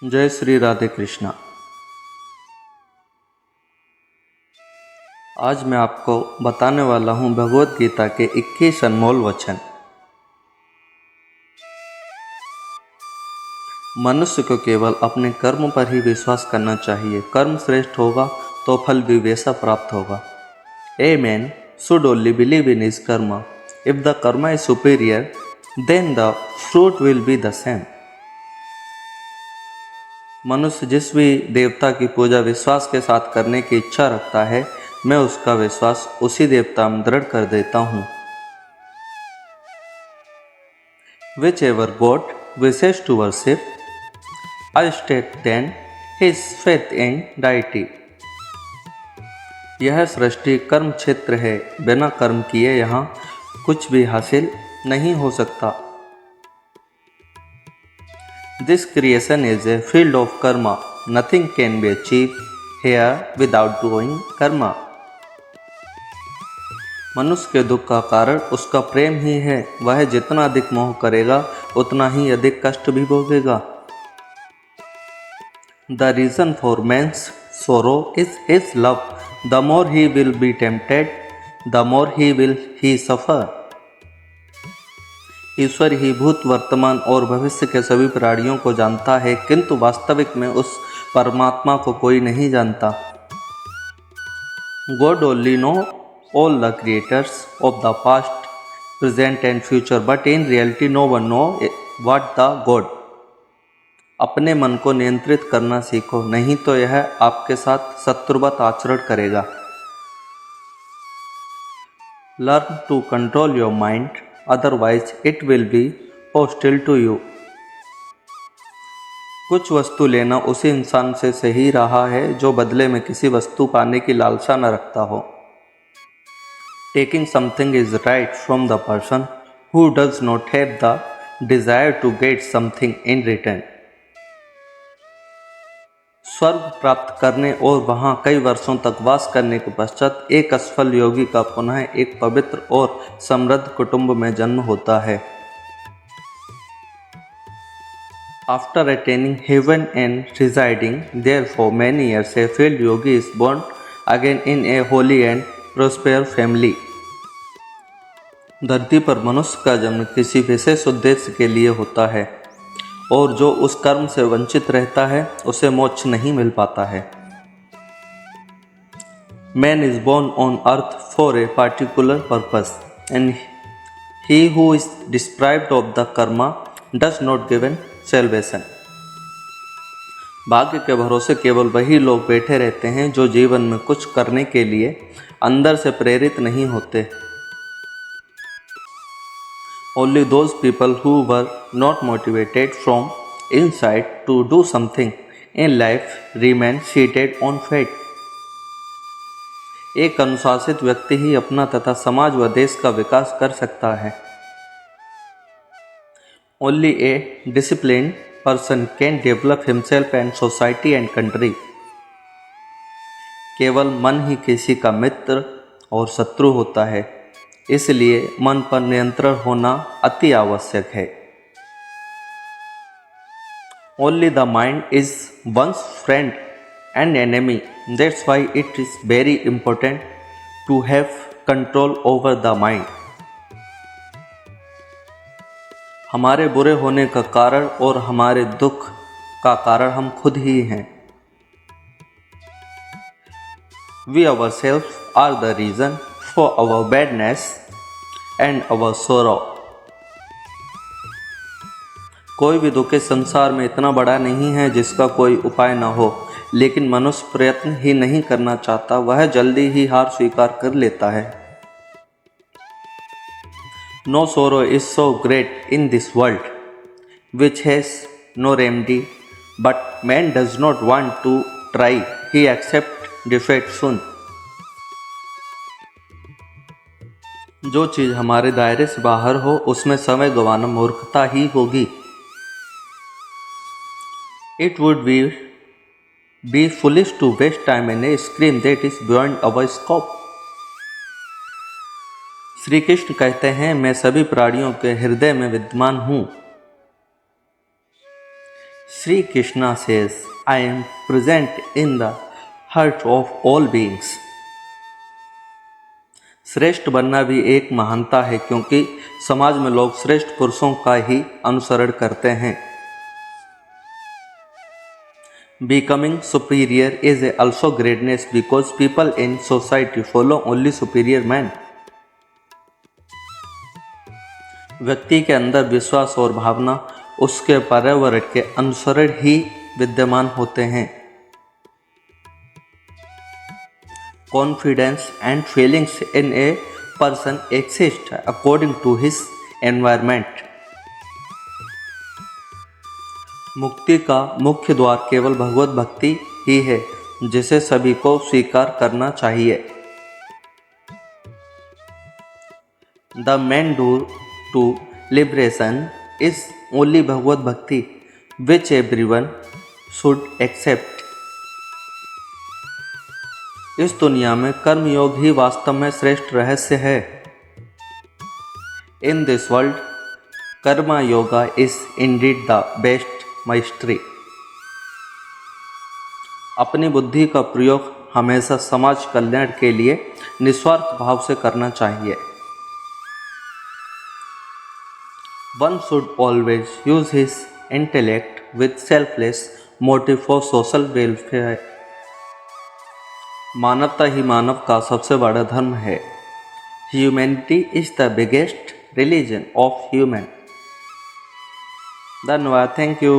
जय श्री राधे कृष्णा। आज मैं आपको बताने वाला हूँ भगवत गीता के 21 अनमोल वचन। मनुष्य को केवल अपने कर्म पर ही विश्वास करना चाहिए। कर्म श्रेष्ठ होगा तो फल भी वैसा प्राप्त होगा। A man should only believe in his karma. If the karma is superior then the fruit will be the same. मनुष्य जिस भी देवता की पूजा विश्वास के साथ करने की इच्छा रखता है, मैं उसका विश्वास उसी देवता में दृढ़ कर देता हूँ। Whichever god wishes to worship I state then his faith in deity. यह सृष्टि कर्म क्षेत्र है, बिना कर्म किए यहाँ कुछ भी हासिल नहीं हो सकता। This creation is a field of karma. Nothing can be achieved here without doing karma. मनुष्य के दुख का कारण उसका प्रेम ही है। वह जितना अधिक मोह करेगा उतना ही अधिक कष्ट भी भोगेगा। The reason for man's sorrow is his love. The more he will be tempted, the more he suffer. ईश्वर ही भूत वर्तमान और भविष्य के सभी प्राणियों को जानता है, किंतु वास्तविक में उस परमात्मा को कोई नहीं जानता। God only know all the creators of the past, present and future, but in reality no one know what the God. अपने मन को नियंत्रित करना सीखो, नहीं तो यह आपके साथ शत्रुवत आचरण करेगा। Learn to control your mind, otherwise it will be hostile to you. कुछ वस्तु लेना उसी इंसान से सही रहा है जो बदले में किसी वस्तु पाने की लालसा न रखता हो। Taking something is right from the person who does not have the desire to get something in return. स्वर्ग प्राप्त करने और वहाँ कई वर्षों तक वास करने के पश्चात एक असफल योगी का पुनः एक पवित्र और समृद्ध कुटुंब में जन्म होता है। After attaining heaven and residing there for many years, a failed yogi is born again in a holy and prosperous family. धरती पर मनुष्य का जन्म किसी विशेष उद्देश्य के लिए होता है, और जो उस कर्म से वंचित रहता है उसे मोक्ष नहीं मिल पाता है। Man is born on earth for a particular purpose, and he who is deprived of the karma does not given salvation. भाग्य के भरोसे केवल वही लोग बैठे रहते हैं जो जीवन में कुछ करने के लिए अंदर से प्रेरित नहीं होते। Only those people who were not motivated from inside to do something in life remain seated on fate. एक अनुशासित व्यक्ति ही अपना तथा समाज व देश का विकास कर सकता है। Only a disciplined person can develop himself and society and country. केवल मन ही किसी का मित्र और शत्रु होता है, इसलिए मन पर नियंत्रण होना अति आवश्यक है। Only the mind is one's friend and enemy. That's why it is very important to have control over the mind. हमारे बुरे होने का कारण और हमारे दुख का कारण हम खुद ही हैं। We ourselves are the reason for our badness and our sorrow. कोई भी दुख इस संसार में इतना बड़ा नहीं है जिसका कोई उपाय न हो, लेकिन मनुष्य प्रयत्न ही नहीं करना चाहता, वह जल्दी ही हार स्वीकार कर लेता है। No sorrow is so great in this world which has no remedy, but man does not want to try. He accepts defeat soon. जो चीज़ हमारे दायरे से बाहर हो उसमें समय गंवाना मूर्खता ही होगी। It would be foolish to waste time in a scheme that is beyond our scope. Shri Krishna कहते हैं, मैं सभी प्राणियों के हृदय में विद्यमान हूँ। Sri Krishna says, I am present in the heart of all beings. श्रेष्ठ बनना भी एक महानता है क्योंकि समाज में लोग श्रेष्ठ पुरुषों का ही अनुसरण करते हैं. Becoming superior is also greatness because people in society follow only superior men. व्यक्ति के अंदर विश्वास और भावना उसके पर्यावरण के अनुसरण ही विद्यमान होते हैं. Confidence and feelings in a person exist according to his environment. मुक्ति का मुख्य द्वार केवल भगवत भक्ति ही है जिसे सभी को स्वीकार करना चाहिए. The main door to liberation is only भगवत भक्ति which everyone should accept. इस दुनिया में कर्मयोग ही वास्तव में श्रेष्ठ रहस्य है. In this world, Karma yoga is indeed the best mastery. अपनी बुद्धि का प्रयोग हमेशा समाज कल्याण के लिए निस्वार्थ भाव से करना चाहिए. One should always use his intellect with selfless motive for social welfare. मानवता ही मानव का सबसे बड़ा धर्म है. Humanity is the biggest religion of human. धन्यवाद. Thank you.